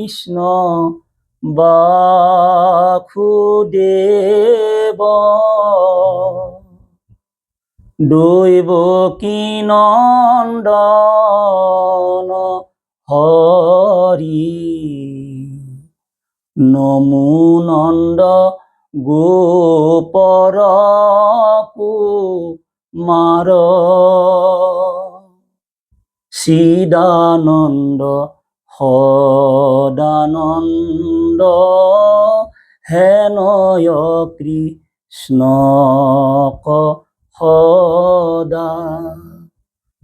কৃষ্ণ বাসুদেৱ দৈৱকী নন্দন হৰি নমো নন্দ গোপৰ কুমাৰ চিদানন্দ সদানন্দ হেনয় কৃষ্ণক সদা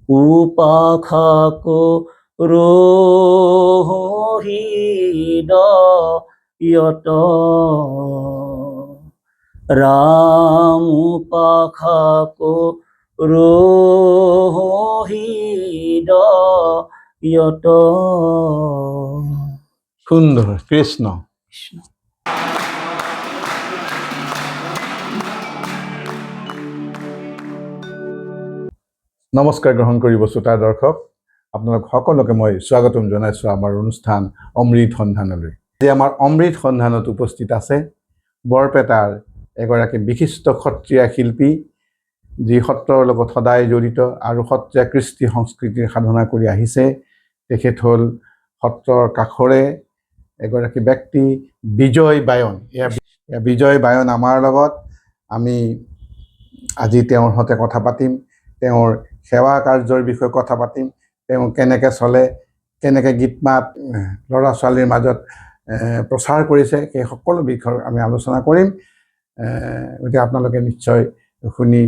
উপাখাক হৃদয়ত ৰাম উপাখাক হৃদয়ত। সুন্দৰ। কৃষ্ণ কৃষ্ণ। নমস্কাৰ গ্ৰহণ কৰিব শ্ৰোতা দৰ্শক, আপোনালোক সকলোকে মই স্বাগতম জনাইছোঁ আমাৰ অনুষ্ঠান অমৃত সন্ধানলৈ। আজি আমাৰ অমৃত সন্ধানত উপস্থিত আছে বৰপেটাৰ এগৰাকী বিশিষ্ট সত্ৰীয়া শিল্পী, যি সত্ৰৰ লগত সদায় জড়িত আৰু সত্ৰীয়া কৃষ্টি সংস্কৃতিৰ সাধনা কৰি আহিছে। তেখেত হ'ল সত্ৰৰ কাষৰে এগৰাকী ব্যক্তি বিজয় বায়ন। বিজয় বায়ন আমাৰ লগত। আমি আজি তেওঁৰ সৈতে কথা পাতিম, তেওঁৰ সেৱা কাৰ্যৰ বিষয়ে কথা পাতিম, তেওঁ কেনেকৈ চলে, কেনেকৈ গীত মাত ল'ৰা ছোৱালীৰ মাজত প্ৰচাৰ কৰিছে, সেই সকলো বিষয়ৰ আমি আলোচনা কৰিম। গতিকে আপোনালোকে নিশ্চয় শুনি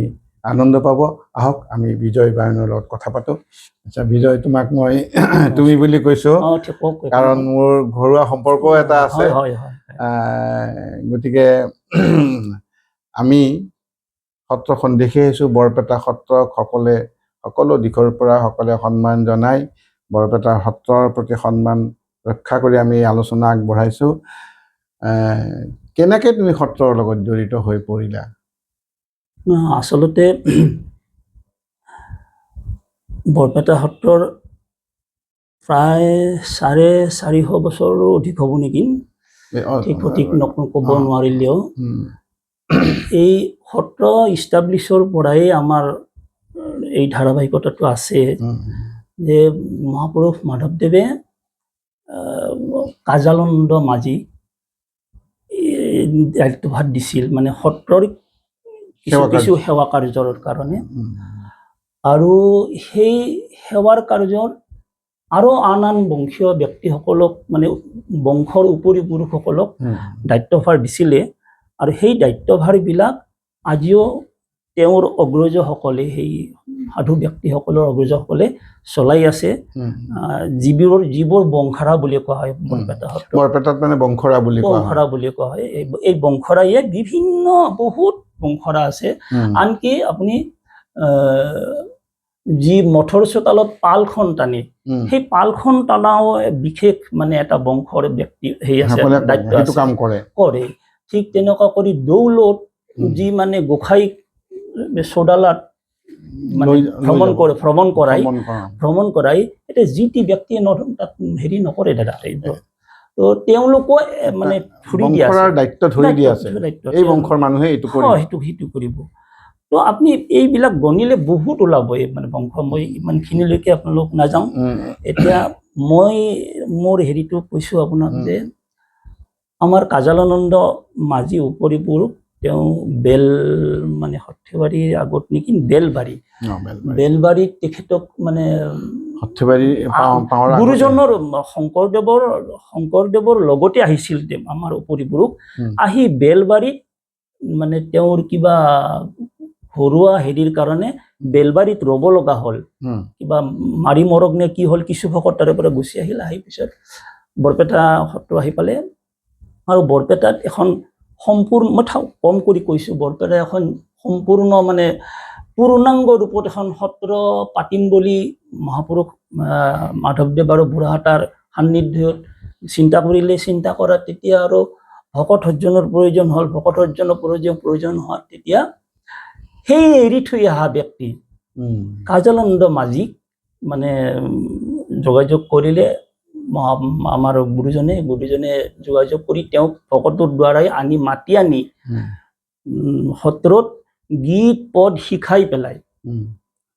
আনন্দ পাব। আহক আমি বিজয় বায়নৰ লগত কথা পাতোঁ। আচ্ছা বিজয়, তোমাক মই তুমি বুলি কৈছোঁ কাৰণ মোৰ ঘৰুৱা সম্পৰ্ক এটা আছে। গতিকে আমি সত্ৰখন দেখি আহিছোঁ। বৰপেটা সত্ৰক সকলো দিশৰ পৰা সকলোৱে সন্মান জনাই বৰপেটাৰ সত্ৰৰ প্ৰতি সন্মান ৰক্ষা কৰি আমি আলোচনা আগবঢ়াইছোঁ। কেনেকৈ তুমি সত্ৰৰ লগত জড়িত হৈ পৰিলা? আচলতে বৰপেটা সত্ৰৰ প্ৰায় 450 বছৰৰো অধিক হ'ব নেকি, ঠিক সঠিক ক'ব নোৱাৰিলেও। এই সত্ৰ ইষ্টাব্লিছৰ পৰাই আমাৰ এই ধাৰাবাহিকতাটো আছে যে মহাপুৰুষ মাধৱদেৱে কাজানন্দ মাঝি দায়িত্বভাৰ দিছিল, মানে সত্ৰৰ কিছু সেৱা কাৰ্যৰ কাৰণে। আৰু সেই সেৱাৰ কাৰ্যৰ আৰু আন বংশীয় ব্যক্তিসকলক, মানে বংশৰ উপৰি পুৰুষসকলক দায়িত্বভাৰ দিছিলে। আৰু সেই দায়িত্বভাৰবিলাক আজিও তেওঁৰ অগ্ৰজসকলে, সেই সাধু ব্যক্তিসকলৰ অগ্ৰজসকলে চলাই আছে। যিবোৰ বংশাৰা বুলি কোৱা হয় বৰপেটাত, মানে বংশৰা বুলি কোৱা হয়। এই বংশৰায়ে বিভিন্ন বহুত বংশৰা আছে। আনকি আপুনি যি মঠৰ চোতালত পালখন টানে, সেই পালখন টানাও বিশেষ মানে এটা বংশৰ ব্যক্তি দায়িত্ব কৰে। ঠিক তেনেকুৱা কৰি দৌলত যি মানে গোসাঁই চোদালাত মানে ভ্ৰমণ কৰাই এতিয়া যি টি ব্যক্তিয়ে তাত হেৰি নকৰে দাদা। তো তেওঁলোকো মানে দায়িত্ব ধৰি দিয়া আছে, এই বংশৰ মানুহে সেইটো কৰিব। তো আপুনি এইবিলাক গণিলে বহুত ওলাব, মানে বংশ। মই ইমানখিনিলৈকে আপোনালোক নাযাওঁ। এতিয়া মই মোৰ হেৰিটো কৈছোঁ আপোনাক যে আমাৰ কাজানন্দ মাঝি উপৰি পুৰুষ, তেওঁ মানে সৰ্থেবাৰীৰ আগত নেকি, বেলবাৰীত তেখেতক মানে গুৰুজনৰ শংকৰদেৱৰ লগতে আহিছিল আমাৰ উপৰি পুৰুষ। আহি বেলবাৰীত মানে তেওঁৰ কিবা ঘৰুৱা হেৰিৰ কাৰণে বেলবাৰীত ৰ'ব লগা হ'ল। কিবা মাৰি মৰক নে কি হ'ল, কিছু ভকত তাৰে পৰা গুচি আহিল। আহি পিছত বৰপেটা সত্ৰ আহি পালে। আৰু বৰপেটাত এখন সম্পূৰ্ণ, মই কম কৰি কৈছোঁ, বৰপেটা এখন সম্পূৰ্ণ মানে পূৰ্ণাংগ ৰূপত এখন সত্ৰ পাতিম বুলি মহাপুৰুষ মাধৱদেৱ আৰু বুঢ়াহাটাৰ সান্নিধ্যত চিন্তা কৰা। তেতিয়া আৰু ভকত সজ্জনৰ প্ৰয়োজন হ'ল। ভকত সজ্জনৰ প্ৰয়োজন হোৱা তেতিয়া সেই এৰি থৈ অহা ব্যক্তি কাজানন্দ মাঝিক মানে যোগাযোগ কৰিলে আমাৰ গুৰুজনে যোগাযোগ কৰি তেওঁক ভকতৰ দ্বাৰাই মাতি আনি সত্ৰত গীত পদ শিকাই পেলাই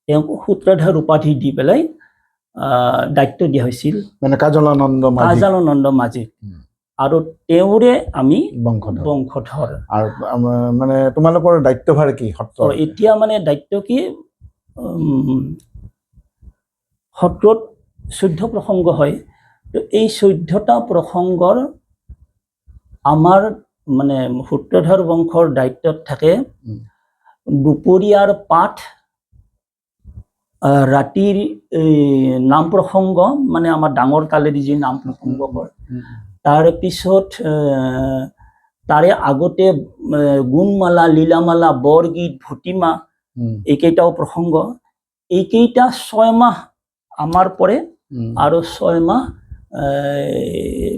তেওঁক সূত্ৰধাৰ উপাধি দি পেলাই দায়িত্ব দিয়া হৈছিল মানে কাজলানন্দ মাঝি আৰু তেওঁৰে আমি বংশধৰ। আৰু মানে তোমালোকৰ দায়িত্বভাৰ কি সত্ৰ এতিয়া মানে দায়িত্ব কি সত্ৰত 14 প্ৰসংগ হয়, তো এই 14টা প্ৰসংগৰ আমাৰ মানে সূত্ৰধাৰ বংশৰ দায়িত্বত থাকে দুপৰীয়াৰ পাঠ, ৰাতিৰ নাম প্ৰসংগ মানে আমাৰ ডাঙৰ তালেদি যি নাম প্ৰসংগ হয়, তাৰ পিছত তাৰে আগতে গুণমালা, লীলামালা, বৰগীত, ভটিমা এইকেইটাও প্ৰসংগ। এইকেইটা 6 মাহ আমাৰ পৰে আৰু 6 মাহ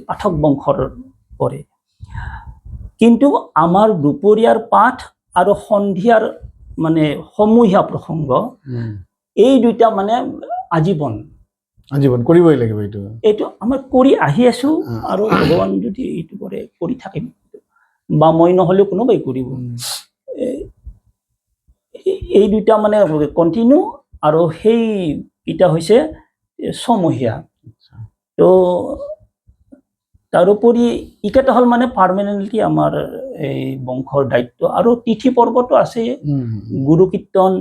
পাঠক বংশৰ পৰে। কিন্তু আমাৰ দুপৰীয়াৰ পাঠ আৰু সন্ধিয়াৰ মানে সমূহীয়া প্ৰসংগ এই দুইটা মানে আজীৱন কৰিবই লাগিব। এইটো আমাৰ কৰি আহি আছো আৰু ভগৱান যদি এইটো কৰে কৰি থাকিম, বা মই নহ'লেও কোনোবাই কৰিব। এই দুইটা মানে কণ্টিনিউ, আৰু সেইকেইটা হৈছে ছমহীয়া। তো তাৰোপৰি এইকেইটা হ'ল মানে পাৰ্মানেণ্টলি আমাৰ এই বংশৰ দায়িত্ব। আৰু তিথি পৰ্বতো আছে, গুৰু কীৰ্তন,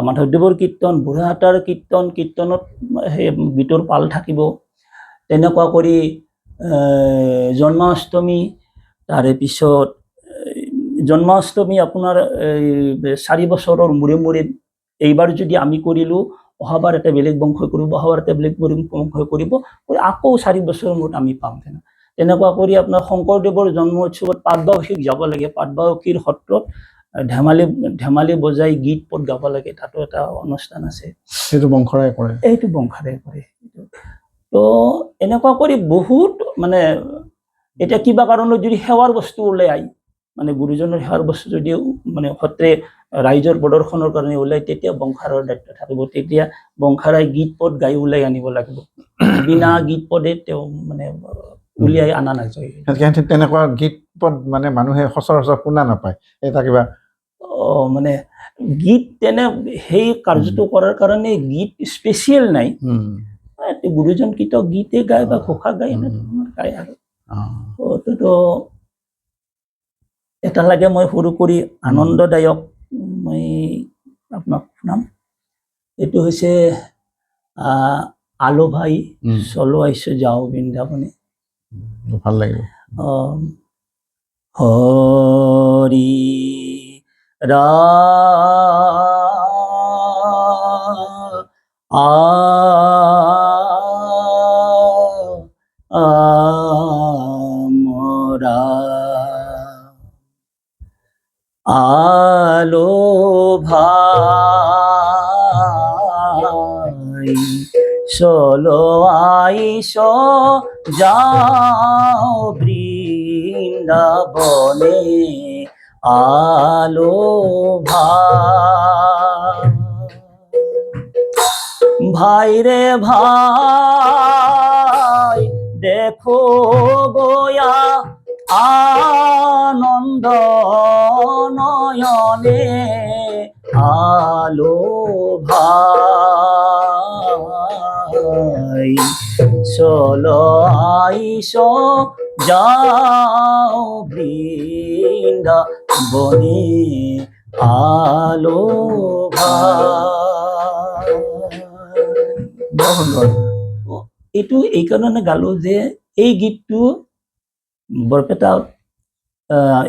মাধৱদেৱৰ কীৰ্তন, বুঢ়াহাটৰ কীৰ্তনত সেই গীতৰ পাল থাকিব। তেনেকুৱা কৰি জন্মাষ্টমী, তাৰে পিছত জন্মাষ্টমী আপোনাৰ 4 বছৰৰ মূৰে মূৰে, এইবাৰ যদি আমি কৰিলোঁ অহাবাৰ এটা বেলেগ বংশই কৰিব, অহাবাৰ এটা বেলেগ বংশই কৰিব, আকৌ 4 বছৰৰ মূৰত আমি পাম। তেনেকুৱা কৰি আপোনাৰ শংকৰদেৱৰ জন্ম উৎসৱত পাটবাউসীক যাব লাগে, পাটবাউসীৰ সত্ৰত ধেমালি বজাই গীত পদ গাব লাগে, তাতো এটা অনুষ্ঠান আছে, সেইটো বংশৰাই কৰে। তো এনেকুৱা কৰি বহুত মানে এতিয়া কিবা কাৰণত যদি সেৱাৰ বস্তু ওলাই মানে গুৰুজনৰ সেৱাৰ বস্তু যদি মানে সত্ৰে ৰাইজৰ প্ৰদৰ্শনৰ কাৰণে ওলাই, তেতিয়া বংশাৰৰ দায়িত্ব থাকিব। তেতিয়া বংশাৰাই গীত পদ গাই ওলাই আনিব লাগিব, বিনা গীত পদে তেওঁ মানে উলিয়াই আনা নাযায়। তেনেকুৱা গীত পদ মানে মানুহে সচৰাচৰ শুনা নাপায়, এটা কিবা মানে গীত তেনে সেই কাৰ্যটো কৰাৰ কাৰণে গীত স্পেচিয়েল নাই, গুৰুজন কিত গীতে গায় বা ঘোষা গায়, এনে ধৰণৰ গায় আৰু তো এটা লাগে মই সৰু কৰি আনন্দদায়ক মই আপোনাক শুনাম। এইটো হৈছে আলো ভাই চলো আইছো যাও বৃন্দাবনে। ভাল লাগিব। হৰি মরা আলো ভাই চলো আইসো যাও বৃন্দাবনে, আলো ভাই রে ভাই দেখো গোয়া আনন্দ নয়নে, আলো ভাই চলো আইসো যাও বৃন্দাবনে, আলো ভাই। এইটো এই কাৰণে গালো যে এই গীতটো বৰপেটা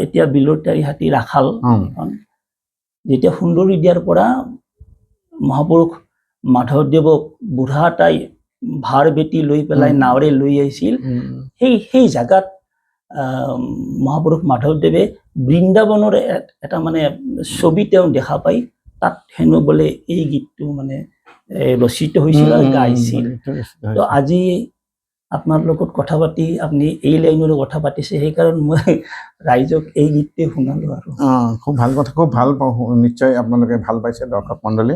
এতিয়া বিলৰতাৰী হাতী ৰাখাল যেতিয়া সুন্দৰী দিয়াৰ পৰা মহাপুৰুষ মাধৱদেৱক বুঢ়াতাই ভাৰ বেটি লৈ পেলাই নাৱেৰে লৈ আহিছিল, সেই জাগাত মহাপুৰুষ মাধৱদেৱে বৃন্দাবনৰ এটা মানে ছবি তেওঁ দেখা পাই, তাত হেনো বোলে এই গীতটো মানে ৰচিত হৈছিল আৰু গাইছিল। তো আজি আপোনাৰ লগত কথা পাতি আপুনি এই লাইনৰে কথা পাতিছে, সেইকাৰণে মই ৰাইজক এই গীতটোৱে শুনালো। আৰু খুব ভাল কথা, খুব ভাল, নিশ্চয় আপোনালোকে ভাল পাইছে দৰ্শক মণ্ডলী।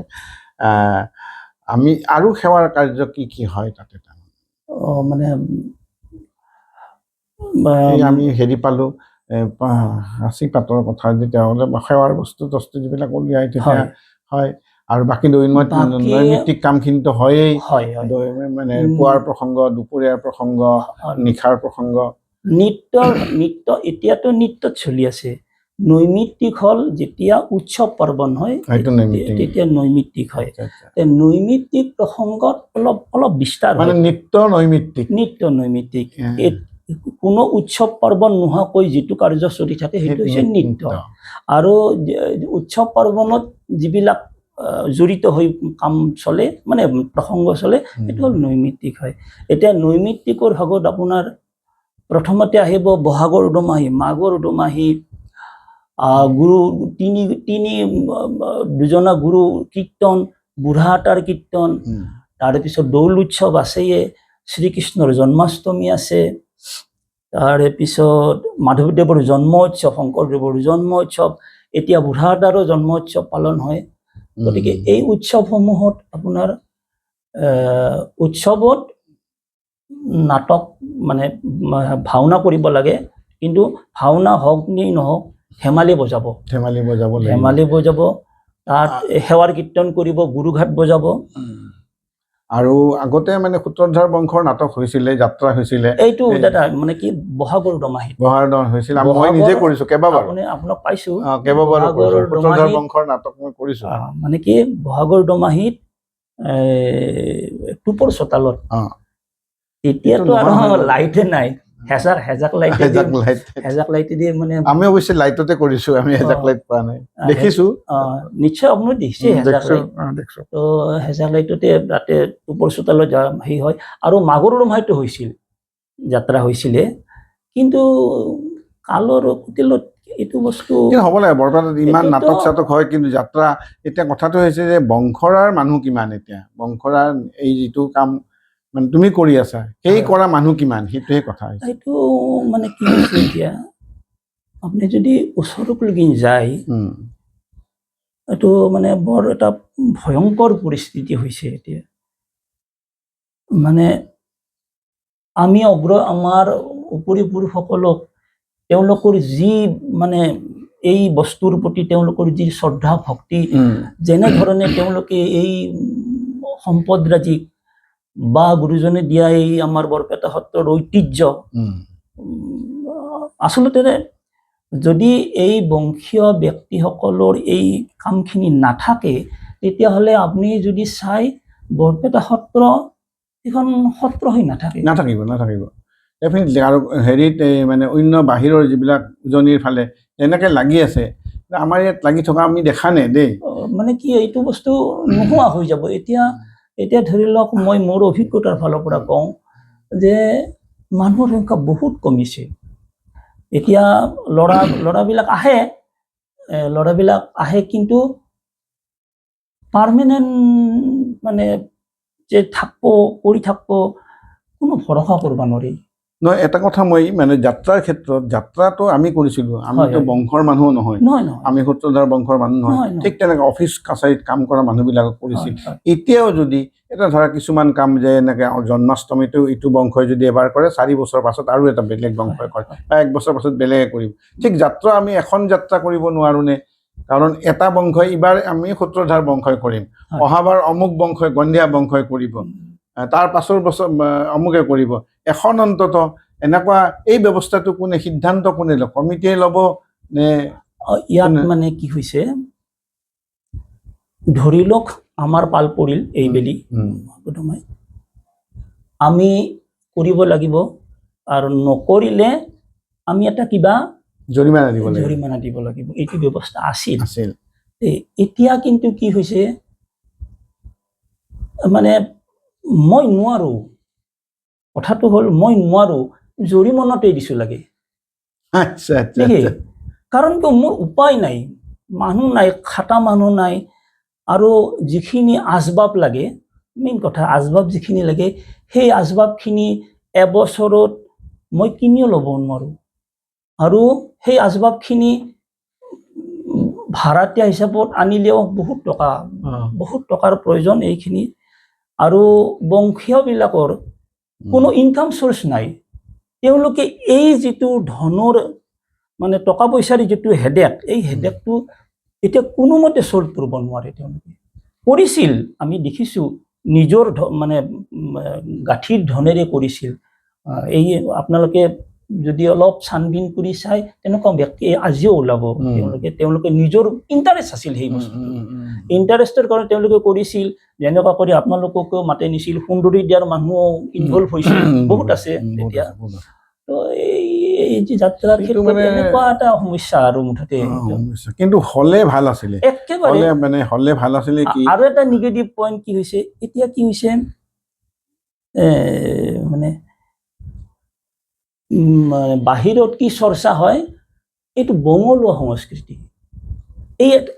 আমি আৰু সেৱাৰ কাৰ্য কি কি হয় তাতে? মানে এই আমি হেৰি পালোঁ সাঁচি পাতৰ কথা যেতিয়া হ'লে সেৱাৰ বস্তু তস্তু যিবিলাক উলিয়াই তেতিয়া হয় আৰু বাকী নৈমিত্তিক কামখিনিতো হয়েই মানে পুৱাৰ প্ৰসংগ দুপৰীয়াৰ প্ৰসংগ নিশাৰ প্ৰসংগ নৃত্য এতিয়াতো নৃত্যত চলি আছে নৈমিত্তিক হ'ল যেতিয়া উৎসৱ পাৰ্বণ হয় তেতিয়া নৈমিত্তিক হয় নৈমিত্তিক প্ৰসংগত অলপ বিস্তাৰ মানে নৃত্য নৈমিত্তিক কোনো উৎসৱ পাৰ্বণ নোহোৱাকৈ যিটো কাৰ্য চলি থাকে সেইটো হৈছে নৃত্য আৰু উৎসৱ পাৰ্বণত যিবিলাক জড়িত হৈ কাম চলে মানে প্ৰসংগ চলে সেইটো হ'ল নৈমিত্তিক হয় এতিয়া নৈমিত্তিকৰ ভাগত আপোনাৰ প্ৰথমতে আহিব বহাগৰ দুমাহী মাঘৰ দুমাহী গুৰু তিনি দুজনা গুৰু কীৰ্তন বুঢ়া আটাৰ কীৰ্তন তাৰপিছত দৌল উৎসৱ আছেই শ্ৰীকৃষ্ণৰ জন্মাষ্টমী আছে তাৰপিছত মাধৱদেৱৰ জন্ম উৎসৱ শংকৰদেৱৰ জন্ম উৎসৱ এতিয়া বুঢ়া আটাৰো জন্ম উৎসৱ পালন হয় গতিকে এই উৎসৱসমূহত আপোনাৰ উৎসৱত নাটক মানে ভাওনা কৰিব লাগে কিন্তু ভাওনা হওক নি নহওক ধেমালি বজাব তাত সেৱাৰ কীৰ্তন কৰিব গুৰুঘাট বজাব আৰু আগতে মানে সূত্ৰধাৰ বংশৰ নাটক হৈছিলে যাত্ৰা হৈছিলে এইটো দাদা মানে কি বহাগৰ দমাহীত হৈছিল মই নিজে কৰিছো কেইবাবাৰ আপোনাক পাইছো সূত্ৰধাৰ বংশৰ নাটক মই কৰিছো মানে কি বহাগৰ দমাহীত টুপৰ চোতালত এতিয়াতো আৰু লাইটে নাই হেজাক লাইট দিয়ে মানে আমি অৱশ্যে লাইটতে কৰিছো আমি হেজাক লাইট পোৱা নাই দেখিছো নিশ্চয় আপুনি দেখিছে তো হেজাক লাইটতে তাতে টুপৰ চোতালত হেৰি হয় আৰু মাঘৰ দমাহীটো হৈছিল যাত্ৰা হৈছিলে কিন্তু কালৰ হোটেলত এইটো বস্তু হ'ব লাগে বৰপেটাত ইমান নাটক চাটক হয় কিন্তু যাত্ৰা এতিয়া কথাটো হৈছে যে বংশৰাৰ মানুহ কিমান এতিয়া বংশৰাৰ এই যিটো কাম মানে তুমি কৰি আছা সেই কৰা মানুহ কিমান সেইটোহে কথা এইটো মানে কি হৈছে এতিয়া আপুনি যদি ওচৰলৈকে যায় এইটো মানে বৰ এটা ভয়ংকৰ পৰিস্থিতি হৈছে এতিয়া মানে আমি আমাৰ উপৰি পুৰুষসকলক তেওঁলোকৰ যি মানে এই বস্তুৰ প্ৰতি তেওঁলোকৰ যি শ্ৰদ্ধা ভক্তি যেনেধৰণে তেওঁলোকে এই সম্পদৰাজিক বা গুৰুজনে দিয়া এই আমাৰ বৰপেটা সত্ৰৰ ঐতিহ্য আচলতে যদি এই বংশীয় ব্যক্তিসকলৰ এই কামখিনি নাথাকে তেতিয়াহ'লে আপুনি যদি চাই বৰপেটা সত্ৰ এখন সত্ৰ হৈ নাথাকিব ডেফিনেটলি আৰু হেৰিত মানে অন্য বাহিৰৰ যিবিলাক উজনিৰ ফালে এনেকৈ লাগি আছে আমাৰ ইয়াত লাগি থকা আমি দেখা নাই দেই মানে কি এইটো বস্তু নোহোৱা হৈ যাব এতিয়া ধৰি লওক মই মোৰ অভিজ্ঞতাৰ ফালৰ পৰা কওঁ যে মানুহৰ সংখ্যা বহুত কমিছে এতিয়া ল'ৰাবিলাক আহে কিন্তু পাৰ্মানেণ্ট মানে যে কৰি থাকিব কোনো ভৰসা কৰিব নোৱাৰি নহয় এটা কথা মই মানে যাত্ৰাৰ ক্ষেত্ৰত যাত্ৰাটো আমি কৰিছিলোঁ আমিতো বংশৰ মানুহ নহয় আমি সূত্ৰধাৰ বংশৰ মানুহ নহয় ঠিক তেনেকৈ অফিচ কাছাৰীত কাম কৰা মানুহবিলাকক কৰিছিল এতিয়াও যদি এটা ধৰা কিছুমান কাম যে এনেকৈ জন্মাষ্টমীটো ইটো বংশই যদি এবাৰ কৰে 4 বছৰ পাছত আৰু এটা বেলেগ বংশই কৰে বা 1 বছৰ পাছত বেলেগে কৰিব ঠিক যাত্ৰা আমি এখন যাত্ৰা কৰিব নোৱাৰোঁনে কাৰণ এটা বংশই এইবাৰ আমি সূত্ৰধাৰ বংশই কৰিম অহাবাৰ অমুক বংশই গন্ধিয়া বংশই কৰিব তাৰ পাছৰ বছৰ অমুকে কৰিব এখন অন্তত এনেকুৱা এই ব্যৱস্থাটো কোনে সিদ্ধান্ত কোনে ল'ব কমিটিয়ে ল'ব নে ইয়াত মানে কি হৈছে ধৰি লওক আমাৰ পাল পৰিল এইবেলি আমি কৰিব লাগিব আৰু নকৰিলে আমি এটা কিবা জৰিমনা দিব লাগিব এইটো ব্যৱস্থা আছিল এতিয়া কিন্তু কি হৈছে মানে মই নোৱাৰো কথাটো হ'ল মই নোৱাৰো জৰিমনাতেই দিছো লাগে কাৰণ কি মোৰ উপায় নাই মানুহ নাই খাটা মানুহ নাই আৰু যিখিনি আচবাব লাগে মেইন কথা আচবাব যিখিনি লাগে সেই আচবাবখিনি এবছৰত মই কিনিও ল'ব নোৱাৰো আৰু সেই আচবাবখিনি ভাড়াতীয়া হিচাপত আনিলেও বহুত টকাৰ প্ৰয়োজন এইখিনি আৰু বংশীয়বিলাকৰ কোনো ইনকাম সোৰ্চ নাই তেওঁলোকে এই যিটো ধনৰ মানে টকা পইচাৰ যিটো হেডেক এই হেডেকটো এতিয়া কোনোমতে সলভ কৰিব নোৱাৰে তেওঁলোকে কৰিছিল আমি দেখিছো নিজৰ মানে গাঠিৰ ধনেৰে কৰিছিল এই আপোনালোকে যদি অলপ ছানবিন কৰি চাই তেনেকুৱা ব্যক্তি আজিও ওলাব তেওঁলোকে নিজৰ ইণ্টাৰেষ্ট আছিল সেই বস্তু ইণ্টাৰেষ্টৰ কাৰণে তেওঁলোকে কৰিছিল যেনেকুৱা কৰি আপোনালোককো মাতে নিছিল সুন্দৰী দিয়াৰ মানুহ ইনভলভ হৈছিল বহুত আছে তেতিয়া তো এই যে যাত্ৰাৰ ক্ষেত্ৰত এনেকুৱা এটা সমস্যা আৰু মুঠতে কিন্তু হলে ভাল আছিলে একেবাৰে মানে হলে ভাল আছিলে কি আৰু এটা নিগেটিভ পইণ্ট কি হৈছে এতিয়া কি হৈছে মানে বাহিৰত কি চৰ্চা হয় এইটো বঙলোৱা সংস্কৃতি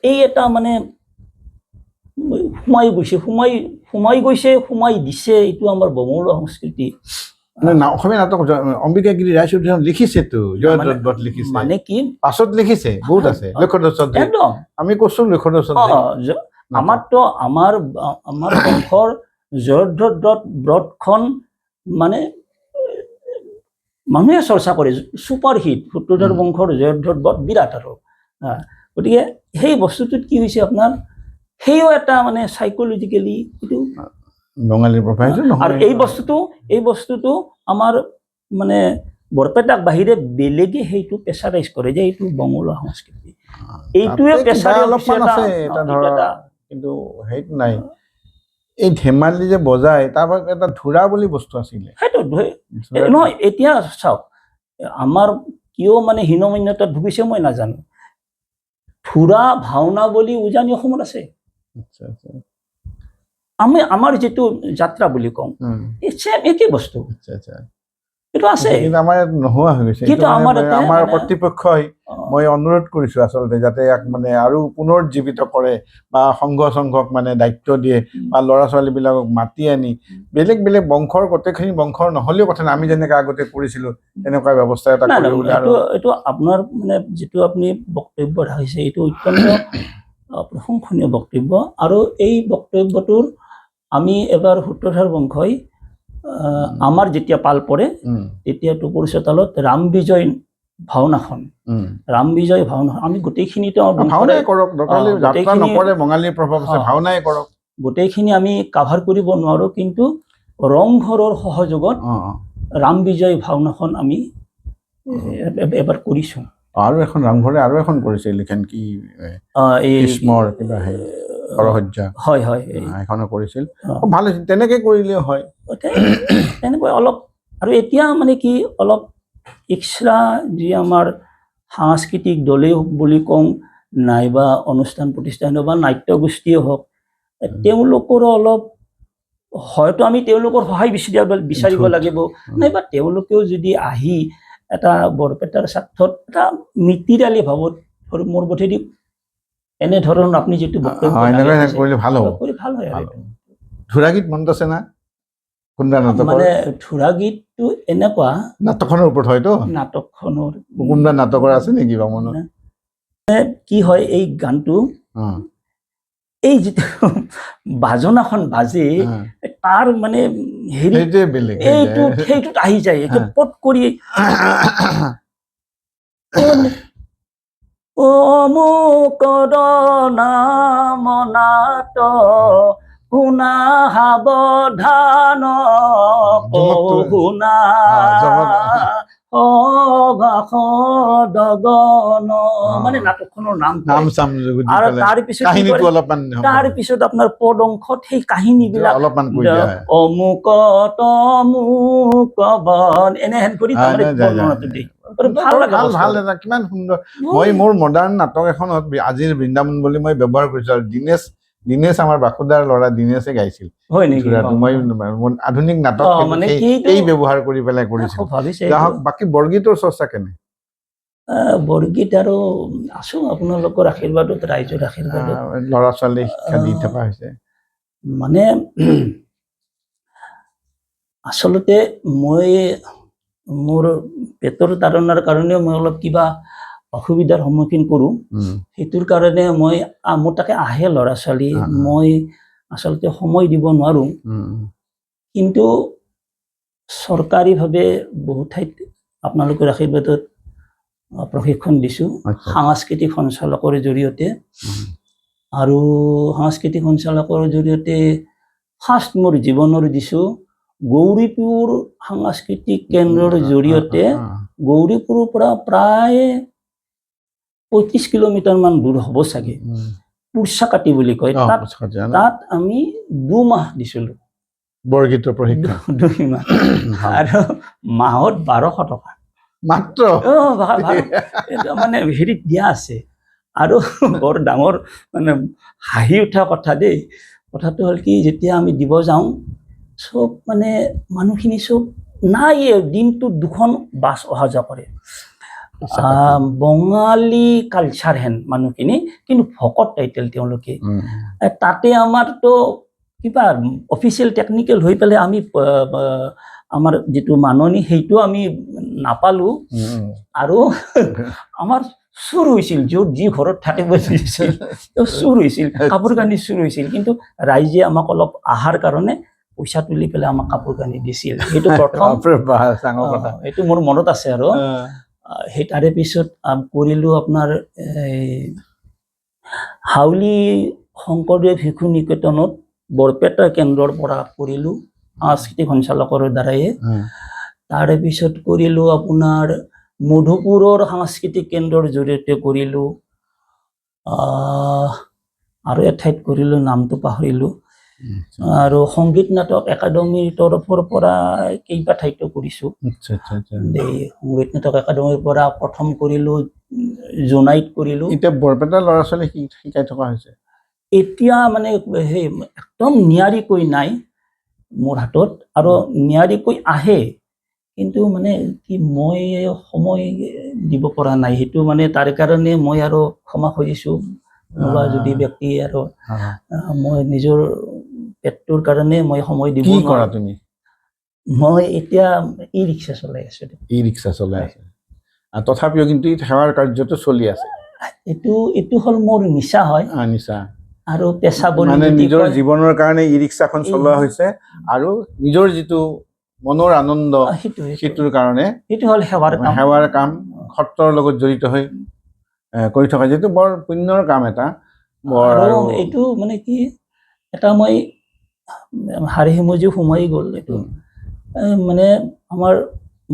এই এটা মানে সোমাই দিছে এইটো আমাৰ বঙলোৱা সংস্কৃতি অসমীয়া নাটক অম্বিকাগিৰি ৰায়চৌধুৰীয়ে লিখিছেতো জয়দ্ৰত লিখিছে মানে কি পাছত লিখিছে বহুত আছে লক্ষ্যধৰ চৌধুৰী একদম আমি কৈছো লক্ষ্যধৰ চৌধুৰী আমাৰতো আমাৰ বংশৰ জয়দ্ৰত ব্ৰতখন মানে মানুহে চৰ্চা কৰে ছুপাৰ হিট সূত্ৰধৰ বংশৰ জয়দ্ৰত ব্ৰত বিৰাট আৰু গতিকে সেই বস্তুটোত কি হৈছে আপোনাৰ সেইও এটা মানে সাইকোলজিকেলি এইটো বঙালীৰ প্ৰভাৱিত নহয় আৰু এই বস্তুটো আমাৰ মানে বৰপেটাক বাহিৰে বেলেগে সেইটো প্ৰেছাৰাইজ কৰে যে এইটো বঙলোৱা সংস্কৃতি এইটোৱে প্ৰেছাৰ অলপমান আছে এটা ধৰা কিন্তু সেইটো নাই এই ধেমালি যে বজাই তাৰ এটা ধুৰা বুলি বস্তু আছিলে সেইটো নহয় এতিয়া চাওক আমাৰ কিয় মানে হীনমন্যতাত ভুগিছে মই নাজানো ধুৰা ভাওনা বুলি উজানি অসমত আছে আমাৰ যিটো যাত্ৰা বুলি কওঁ একে বস্তু এইটো আছে আমাৰ ইয়াত নোহোৱা হৈ গৈছে আমাৰ কৰ্তৃপক্ষই মই অনুৰোধ কৰিছো আচলতে যাতে ইয়াক মানে আৰু পুনৰ জীৱিত কৰে বা সংঘক মানে দায়িত্ব দিয়ে বা ল'ৰা ছোৱালীবিলাকক মাতি আনি বেলেগ বেলেগ বংশৰ গোটেইখিনি বংশৰ নহ'লেও কথা নাই আমি যেনেকৈ আগতে কৰিছিলোঁ তেনেকুৱা ব্যৱস্থা এটা কৰিবলৈ আৰু এইটো আপোনাৰ মানে যিটো আপুনি বক্তব্য ৰাখিছে এইটো অত্যন্ত প্ৰশংসনীয় বক্তব্য আৰু এই বক্তব্যটোৰ আমি এবাৰ সূত্ৰধৰ বংশই আমাৰ যেতিয়া পাল পৰে তেতিয়া টুকুৰ চোতালত ৰাম বিজয় ভাওনাখন আমি গোটেইখিনিতো গোটেইখিনি আমি কাভাৰ কৰিব নোৱাৰো কিন্তু ৰংঘৰৰ সহযোগত ৰাম বিজয় ভাওনাখন আমি এবাৰ কৰিছো আৰু এখন ৰামঘৰে আৰু এখন কৰিছে লিখন কি কৃষ্ণৰ কিবা সৰহজ্জা হয় এখনো কৰিছিল ভাল আছিল তেনেকে কৰিলেও হয় তেনেকৈ অলপ আৰু এতিয়া মানে কি অলপ এক্সট্ৰা যি আমাৰ সাংস্কৃতিক দলেই বুলি কওঁ নাইবা অনুষ্ঠান প্ৰতিষ্ঠান বা নাট্য গোষ্ঠীয়ে হওক তেওঁলোকৰো অলপ হয়তো আমি তেওঁলোকৰ সহায় বিচাৰিব লাগিব নাইবা তেওঁলোকেও যদি আহি এটা বৰপেটাৰ স্বাৰ্থত এটা মিতিৰালি ভাৱত মোৰ বোধেদি এনেধৰণৰ আপুনি যিটো বক্তব্য কৰিলে ভাল হ'ব হয় ধুৰাগীত মনত আছে না মানে ধুৰাগীতটো এনেকুৱা নাটকখনৰ ওপৰত হয়তো নাটকখনৰ কোনোবা নাটকৰ আছে নেকি বা মনত কি হয় এই গানটো এই যিটো বাজনাখন বাজে তাৰ মানে সেইটোত আহি যায় পট কৰি অমুকৰ নাম নাট শুনা সাৱধান শুনা দগন মানে নাটকখনৰ নাম আৰু তাৰপিছত আপোনাৰ পদ অংশত সেই কাহিনীবিলাক অমুক তমুক বন এনেহেন কৰি বৰ্ণনাটো দিয়ে ভাল এটা কিমান সুন্দৰ মই মোৰ মডাৰ্ণ নাটক এখনত আজিৰ বৃন্দাবন বুলি মই ব্যৱহাৰ কৰিছো আৰু দীনেশ আমাৰ বাসুদাৰ ল'ৰা দীনেশে গাইছিল মই আধুনিক নাটক এই ব্যৱহাৰ কৰি পেলাই কৰিছিলো বাকী বৰগীতৰ চৰ্চা কেনে বৰগীত আৰু আছো আপোনালোকৰ আশীৰ্বাদত ৰাইজৰ আশীৰ্বাদত ল'ৰা ছোৱালী শিক্ষা দি থকা হৈছে মানে আচলতে মই মোৰ পেটৰ তাৰণাৰ কাৰণে মই অলপ কিবা অসুবিধাৰ সন্মুখীন কৰোঁ সেইটোৰ কাৰণে মই মোৰ তাকে আহে ল'ৰা ছোৱালী মই আচলতে সময় দিব নোৱাৰোঁ কিন্তু চৰকাৰীভাৱে বহু ঠাইত আপোনালোকৰ আশীৰ্বাদত প্ৰশিক্ষণ দিছোঁ আচ্ছা। সাংস্কৃতিক সঞ্চালকৰ জৰিয়তে। আৰু সাংস্কৃতিক সঞ্চালকৰ জৰিয়তে ফাৰ্ষ্ট মোৰ জীৱনৰ দিছোঁ গৌৰীপুৰ সাংস্কৃতিক কেন্দ্ৰৰ জৰিয়তে গৌৰীপুৰৰ পৰা প্ৰায় 35 কিলোমিটাৰমান দূৰ হ'ব চাগে, পুৰচাকাটি বুলি কয়, তাত আমি 2 মাহ দিছিলোঁ বৰগীতৰ প্ৰশিক্ষণ। 2 মাহ আৰু মাহত 1200 টকা মাত্ৰ। এইটো মানে হেৰিত দিয়া আছে। আৰু বৰ ডাঙৰ মানে হাঁহি উঠা কথা দেই, কথাটো হ'ল কি, যেতিয়া আমি দিব যাওঁ চব মানে মানুহখিনি চব নাই, দিনটোত 2খন বাছ অহা যোৱা কৰে, বঙালী কালচাৰ হেন মানুহখিনি, কিন্তু ভকত টাইটেল তেওঁলোকে। তাতে আমাৰতো কিবা অফিচিয়েল টেকনিকেল হৈ পেলাই আমি আমাৰ যিটো মাননি সেইটো আমি নাপালোঁ। আৰু আমাৰ চুৰ হৈছিল, য'ত যি ঘৰত থাকিব দিছিল চুৰ হৈছিল, কাপোৰ কানি চুৰ হৈছিল, কিন্তু ৰাইজে আমাক অলপ আহাৰ কাৰণে পইচা তুলি পেলাই আমাক কাপোৰ কানি দিছিল। সেইটো প্ৰথম, এইটো মোৰ মনত আছে। আৰু সেই তাৰে পিছত কৰিলোঁ আপোনাৰ হাউলি শংকৰদেৱ শিশু নিকেতনত বৰপেটা কেন্দ্ৰৰ পৰা কৰিলোঁ সাংস্কৃতিক সঞ্চালকৰ দ্বাৰাই। তাৰে পিছত কৰিলোঁ আপোনাৰ মধুপুৰৰ সাংস্কৃতিক কেন্দ্ৰৰ জৰিয়তে কৰিলোঁ, আৰু এঠাইত কৰিলোঁ, নামটো পাহৰিলোঁ। আৰু সংগীত নাটক একাডেমীৰ তৰফৰ পৰা কেইবা ঠাইতো কৰিছোঁ। সংগীত নাটক একাডেমীৰ পৰা প্ৰথম কৰিলোঁ জোনাইত কৰিলোঁ। এতিয়া বৰপেটা ল'ৰা ছোৱালী শিকাই থকা হৈছে এতিয়া মানে সেই একদম নিয়াৰিকৈ নাই মোৰ হাতত, আৰু নিয়াৰিকৈ আহে, কিন্তু মানে কি মই সময় দিব পৰা নাই, সেইটো মানে তাৰ কাৰণে মই আৰু ক্ষমা খুজিছোঁ। কোনোবা যদি ব্যক্তি আৰু মই নিজৰ পেটটোৰ কাৰণে মই সময় দিব নোৱাৰা। তুমি মই এতিয়া ই ৰিক্সা চলাই আছোঁ। ই ৰিক্সা চলাই আছে, তথাপিও কিন্তু সেৱাৰ কাৰ্যটো চলি আছে। এইটো হ'ল মোৰ নিচা হয়, নিচা আৰু পেচা বুলি মানে নিজৰ জীৱনৰ কাৰণে ই ৰিক্সাখন চলোৱা হৈছে, আৰু নিজৰ যিটো মনৰ আনন্দ সেইটোৰ কাৰণে সেইটো হ'ল সেৱাৰ কাম, সত্ৰৰ লগত জড়িত হৈ কৰি থকা, যিহেতু বৰ পুণ্যৰ কাম এটা। আৰু এইটো মানে কি, এটা মই হাড়ি হিমজি সোমাই গ'ল। এইটো মানে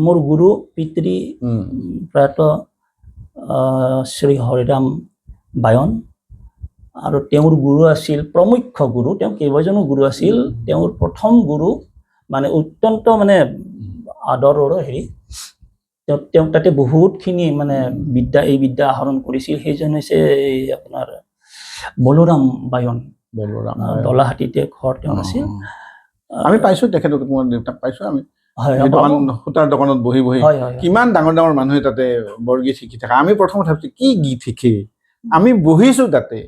মোৰ গুৰু পিতৃ প্ৰয়াত শ্ৰী হৰিৰাম বায়ন, আৰু তেওঁৰ গুৰু আছিল প্ৰমুখ্য গুৰু, তেওঁ কেইবাজনো গুৰু আছিল। তেওঁৰ প্ৰথম গুৰু মানে অত্যন্ত মানে আদৰৰ হেৰি, তেওঁ তাতে বহুতখিনি মানে এই বিদ্যা আহৰণ কৰিছিল। সেইজন হৈছে আপোনাৰ বলোৰাম বায়ন, দলাহাটীতে ঘৰ তেওঁ আছিল। আমি পাইছোঁ তেখেতক, মোৰ দেউতাক পাইছোঁ আমি, সূতাৰ দোকানত বহি বহি কিমান ডাঙৰ ডাঙৰ মানুহে তাতে বৰগীত শিকি থাকে। আমি প্ৰথমত ভাবিছোঁ কি গীত শিকে, আমি বহিছোঁ তাতে,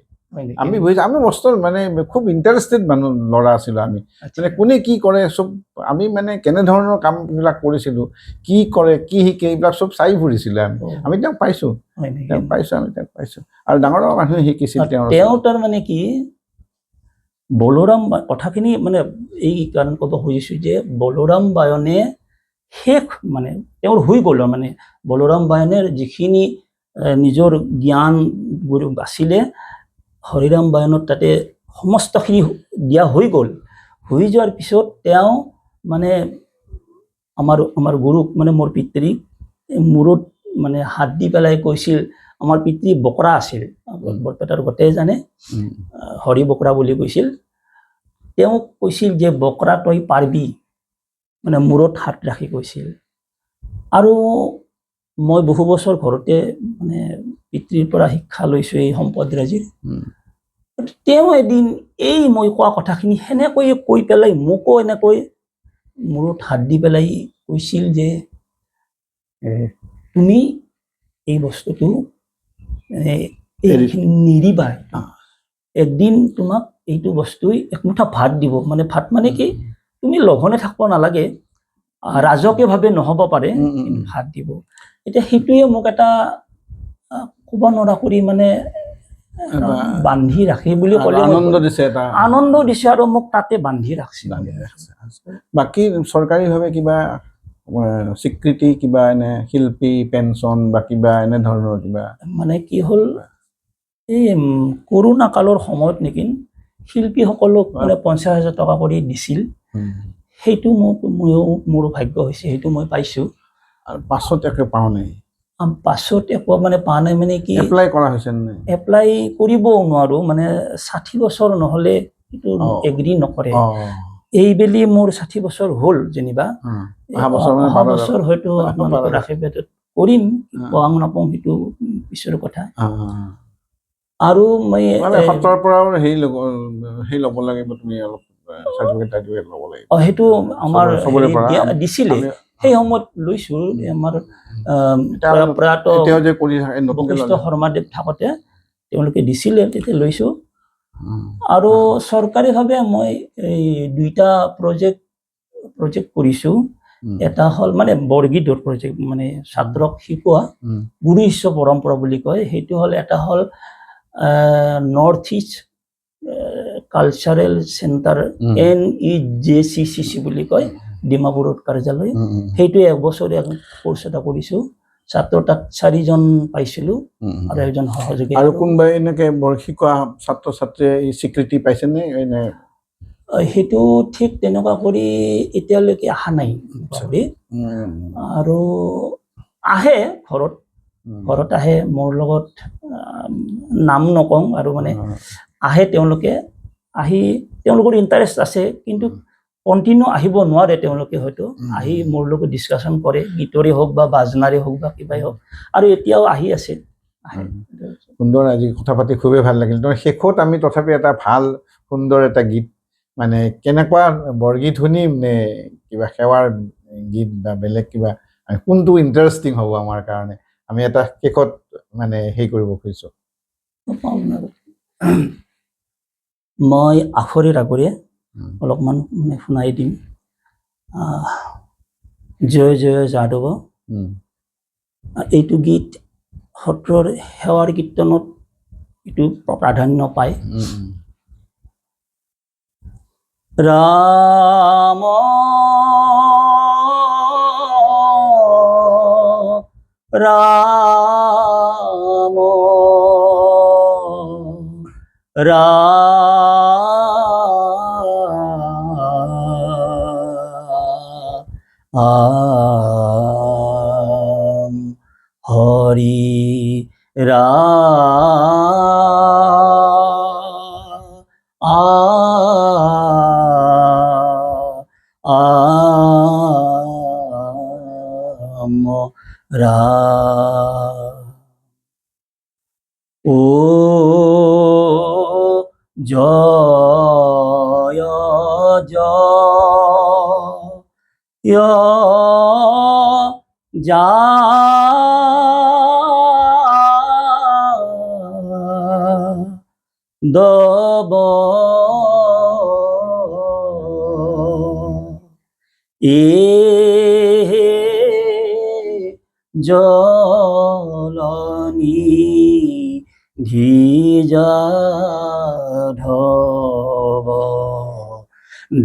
আমি মস্ত মানে খুব ইণ্টাৰেষ্টেড মানুহ ল'ৰা আছিলোঁ আমি, মানে কোনে কি কৰে চব, আমি মানে কেনেধৰণৰ কামবিলাক কৰিছিলোঁ, কি কৰে কি শিকে এইবিলাক চব চাই ফুৰিছিলোঁ আমি তেওঁক পাইছোঁ, আমি তেওঁক পাইছোঁ। আৰু ডাঙৰ ডাঙৰ মানুহে শিকিছিল তেওঁ তাৰ মানে কি, বলোৰাম কথাখিনি মানে এই কাৰণ ক'ব খুজিছোঁ যে বলোৰাম বায়নে শেষ মানে তেওঁৰ হৈ গ'ল, মানে বলোৰাম বায়নেৰ যিখিনি নিজৰ জ্ঞান গুৰু আছিলে, হৰিৰাম বায়নত তাতে সমস্তখিনি দিয়া হৈ গ'ল। হৈ যোৱাৰ পিছত তেওঁ মানে আমাৰ গুৰুক, মানে মোৰ পিতৃক মূৰত মানে হাত দি পেলাই কৈছিল, আমাৰ পিতৃ বকৰা আছিল, বৰপেটাৰ গোটেই জানে, হৰি বকৰা বুলি কৈছিল। তেওঁক কৈছিল যে বকৰা তই পাৰিবি, মানে মূৰত হাত ৰাখি কৈছিল। আৰু মই বহু বছৰ ঘৰতে মানে পিতৃৰ পৰা শিক্ষা লৈছোঁ এই সম্পদৰাজিৰ। তেওঁ এদিন এই মই কোৱা কথাখিনি সেনেকৈ কৈ পেলাই মোকো এনেকৈ মূৰত হাত দি পেলাই কৈছিল যে তুমি এই বস্তুটো নিদিবা, একদিন তোমাক এইটো বস্তুই একমুঠা ভাত দিব, মানে ভাত মানে কি, তুমি লঘনে থাকিব নালাগে, ৰাজকীয়ভাৱে নহ'ব পাৰে, কিন্তু ভাত দিব। এতিয়া সেইটোৱে মোক এটা ক'ব নোৱাৰা কৰি মানে বান্ধি ৰাখি বুলি ক'লে আনন্দ দিছে এটা আনন্দ দিছে আৰু মোক তাতে বান্ধি ৰাখছে বাকী চৰকাৰীভাৱে কিবা স্বীকৃতি কিবা এনে শিল্পী পেঞ্চন বা কিবা এনে ধৰণৰ কিবা মানে কি হ'ল এই কৰোণা কালৰ সময়ত নেকি শিল্পীসকলক মানে 50,000 টকা কৰি দিছিল সেইটো ময়ো মোৰ ভাগ্য হৈছে সেইটো মই পাইছোঁ আৰু পাছত একো পাওঁ নাই পাছত একো মানে পোৱা নাই মানে কি এপ্লাই কৰা হৈছে নাই এপ্লাই কৰিবও নোৱাৰো মানে 60 বছৰ নহ'লে সেইটো এগ্ৰী নকৰে এইবেলি মোৰ 60 বছৰ হ'ল যেনিবা অহা বছৰ হয়তো আপোনালোকৰ আশীৰ্বাদত কৰিম পাওঁ নাপাওঁ সেইটো পিছৰ কথা আৰু মই সত্ৰৰ পৰা সেই ল'ব লাগিব তুমি অলপ চাৰ্টিফিকেট ল'ব লাগিব সেইটো আমাৰ দিছিলে সেই সময়ত লৈছোঁ আমাৰ প্ৰয়াত বশিষ্ঠ শৰ্মাদেৱ থাকোঁতে তেওঁলোকে দিছিলে তেতিয়া লৈছোঁ আৰু চৰকাৰীভাৱে মই এই 2টা প্ৰজেক্ট কৰিছোঁ এটা হ'ল মানে বৰগীতৰ প্ৰজেক্ট মানে ছাত্ৰক শিকোৱা গুৰু শিষ্য পৰম্পৰা বুলি কয় সেইটো হ'ল এটা হ'ল north east cultural centre NEJCCC বুলি কয় ডিমাপুৰত কাৰ্যালয় সেইটো 1 বছৰীয়া কোৰ্চ এটা কৰিছোঁ ছাত্ৰ তাত 4জন পাইছিলোঁ আৰু এজন সহযোগী আৰু কোনোবাই এনেকে শিকোৱা ছাত্ৰ ছাত্ৰীয়ে স্বীকৃতি পাইছেনে সেইটো ঠিক তেনেকুৱা কৰি এতিয়ালৈকে অহা নাই আৰু আহে ঘৰত আহে মোৰ লগত নাম নকওঁ আৰু মানে আহে তেওঁলোকে আহি তেওঁলোকৰ ইণ্টাৰেষ্ট আছে কিন্তু কণ্টিনিউ আহিব নোৱাৰে তেওঁলোকে হয়তো আহি মোৰ লগত ডিছকাশ্যন কৰে গীতৰে হওক বা বাজনাৰে হওক বা কিবাই হওক আৰু এতিয়াও আহি আছে সুন্দৰ আজি কথা পাতি খুবেই ভাল লাগিল শেষত আমি তথাপি এটা ভাল সুন্দৰ এটা গীত মানে কেনেকুৱা বৰগীত শুনিম নে কিবা সেৱাৰ গীত বা বেলেগ কিবা কোনটো ইণ্টাৰেষ্টিং হ'ব আমাৰ কাৰণে আমি এটা শেষত মানে হেৰি কৰিব খুজিছোঁ মই আখৰে ৰাগৰে অলপমান মানে শুনাই দিম জয় জয় যাদৱ এইটো গীত সত্ৰৰ সেৱাৰ কীৰ্তনত এইটো প্ৰাধান্য পায় ৰাম ৰাম ৰাম হৰি ৰাম ও জয় জয় যাদৱ জলনী যাদৱ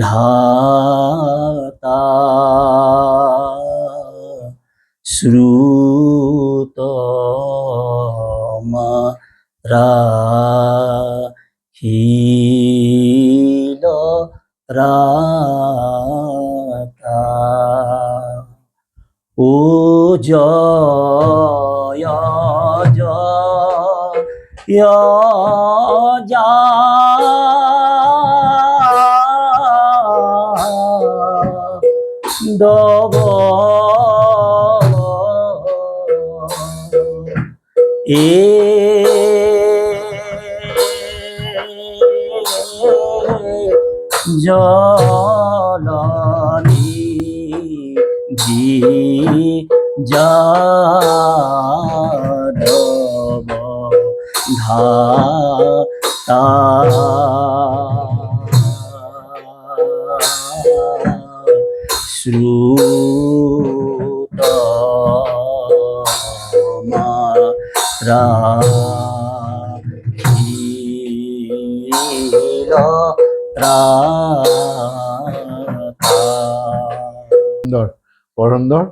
ধাতা শ্ৰুতম ৰাখিল ৰাতা ও জয় জয় যাদৱ জলনী যাদৱ ধাতা শ্ৰুতম ৰাখিল সুন্দৰ, বৰ সুন্দৰ,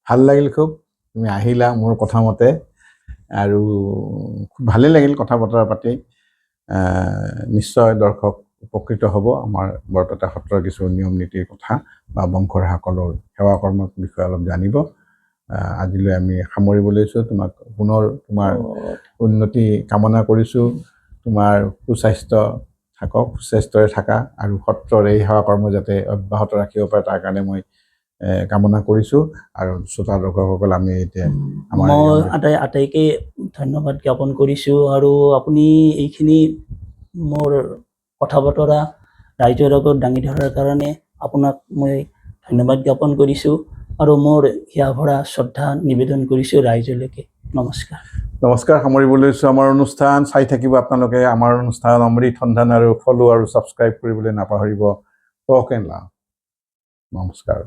ভাল লাগিল খুব। তুমি আহিলা মোৰ কথা মতে আৰু খুব ভালেই লাগিল কথা বতৰা পাতি। নিশ্চয় দৰ্শক উপকৃত হ'ব আমাৰ বৰপেটা সত্ৰৰ কিছু নিয়ম নীতিৰ কথা বা বংশৰসকলৰ সেৱা কৰ্মৰ বিষয়ে অলপ জানিব। আজিলৈ আমি সামৰিব লৈছোঁ। তোমাক পুনৰ তোমাৰ উন্নতি কামনা কৰিছোঁ। তোমাৰ সুস্বাস্থ্য থাকক, সুস্বাস্থ্যৰে থাকা আৰু সত্ৰৰ এই সেৱা কৰ্ম যাতে অব্যাহত ৰাখিব পাৰে তাৰ কাৰণে মই কামনা কৰিছোঁ। আৰু শ্ৰোতা দৰ্শকসকল আমি এতিয়া মই আটাইকে ধন্যবাদ জ্ঞাপন কৰিছোঁ। আৰু আপুনি এইখিনি মোৰ কথা বতৰা ৰাইজৰ আগত দাঙি ধৰাৰ কাৰণে আপোনাক মই ধন্যবাদ জ্ঞাপন কৰিছোঁ আৰু মোৰ হিয়া ভৰা শ্ৰদ্ধা নিবেদন কৰিছোঁ ৰাইজলৈকে। নমস্কাৰ। নমস্কাৰ, সামৰিব লৈছোঁ আমাৰ অনুষ্ঠান। চাই থাকিব আপোনালোকে আমাৰ অনুষ্ঠান অমৃত সন্ধান আৰু ফ'ল' আৰু ছাবস্ক্ৰাইব কৰিবলৈ নাপাহৰিব। টক এণ্ড লাভ। নমস্কাৰ।